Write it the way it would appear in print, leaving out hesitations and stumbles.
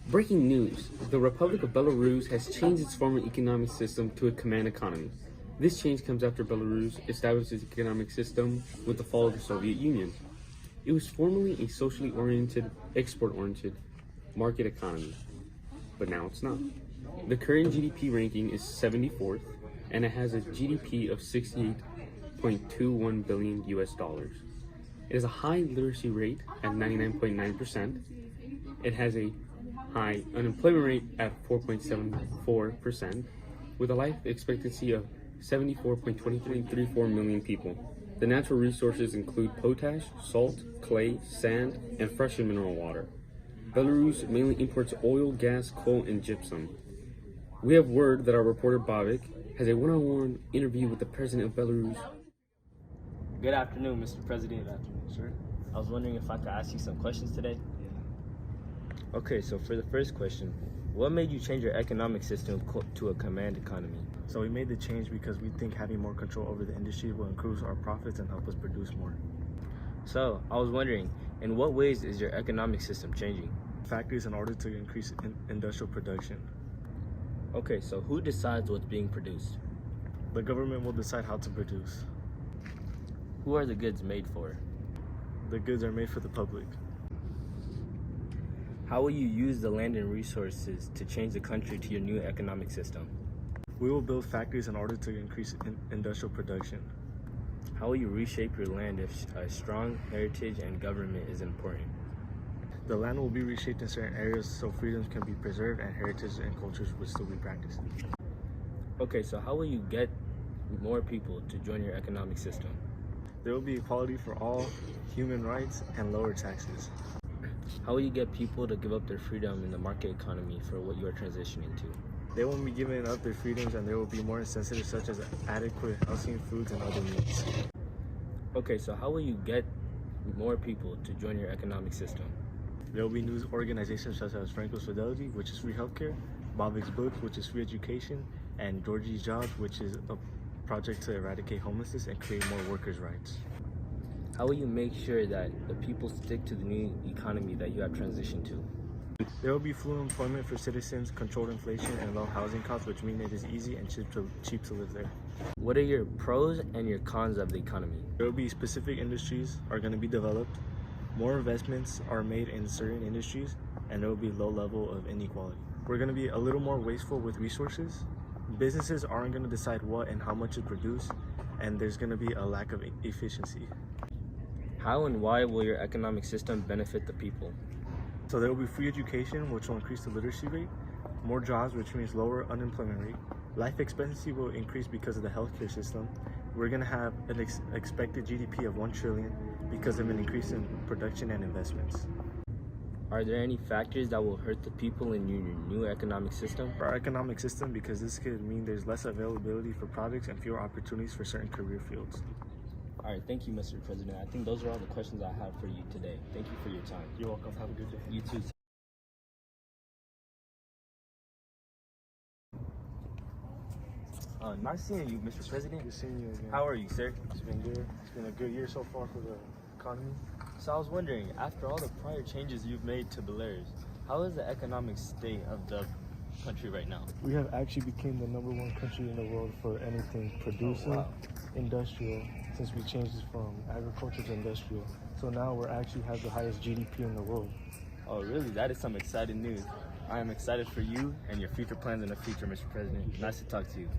Breaking news: the Republic of Belarus has changed its former economic system to a command economy. This change comes after Belarus established its economic system with the fall of the Soviet Union. It was formerly a socially oriented, export-oriented market economy, but now it's not. The current GDP ranking is 74th, and it has a GDP of 68.21 billion US dollars. It has a high literacy rate at 99.9%. It has a high unemployment rate at 4.74%, with a life expectancy of 74.2334 million people. The natural resources include potash, salt, clay, sand, and fresh and mineral water. Belarus mainly imports oil, gas, coal, and gypsum. We have word that our reporter Bavik has a one-on-one interview with the President of Belarus. Good afternoon, Mr. President. Good afternoon, sir. I was wondering if I could ask you some questions today. Okay, so for the first question, what made you change your economic system to a command economy? So we made the change because we think having more control over the industry will increase our profits and help us produce more. So I was wondering, in what ways is your economic system changing? Factories in order to increase industrial production. Okay, so who decides what's being produced? The government will decide how to produce. Who are the goods made for? The goods are made for the public. How will you use the land and resources to change the country to your new economic system? We will build factories in order to increase industrial production. How will you reshape your land if a strong heritage and government is important? The land will be reshaped in certain areas so freedoms can be preserved and heritage and cultures will still be practiced. Okay, so how will you get more people to join your economic system? There will be equality for all, human rights, and lower taxes. How will you get people to give up their freedom in the market economy for what you are transitioning to? They won't be giving up their freedoms and there will be more incentives such as adequate housing, foods, and other needs. Okay, so how will you get more people to join your economic system? There will be news organizations such as Franco's Fidelity, which is free healthcare, Bavik's Books, which is free education, and Georgie's Jobs, which is a project to eradicate homelessness and create more workers' rights. How will you make sure that the people stick to the new economy that you have transitioned to? There will be full employment for citizens, controlled inflation, and low housing costs, which mean it is easy and cheap to live there. What are your pros and your cons of the economy? There will be specific industries are going to be developed, more investments are made in certain industries, and there will be low level of inequality. We're going to be a little more wasteful with resources. Businesses aren't going to decide what and how much to produce, and there's going to be a lack of efficiency. How and why will your economic system benefit the people? So there will be free education, which will increase the literacy rate, more jobs, which means lower unemployment rate. Life expectancy will increase because of the healthcare system. We're going to have an expected GDP of 1 trillion because of an increase in production and investments. Are there any factors that will hurt the people in your new economic system? Our economic system, because this could mean there's less availability for products and fewer opportunities for certain career fields. All right, thank you, Mr. President. I think those are all the questions I have for you today. Thank you for your time. You're welcome. Have a good day. You too. Nice seeing you, Mr. President. Good seeing you again. How are you, sir? It's been good. It's been a good year so far for the economy. So I was wondering, after all the prior changes you've made to Belarus, how is the economic state of the country right now? We have actually become the #1 country in the world for anything producing, industrial, since we changed it from agriculture to industrial. So now we're actually have the highest GDP in the world. Oh, really? That is some exciting news. I am excited for you and your future plans in the future, Mr. President. Nice to talk to you.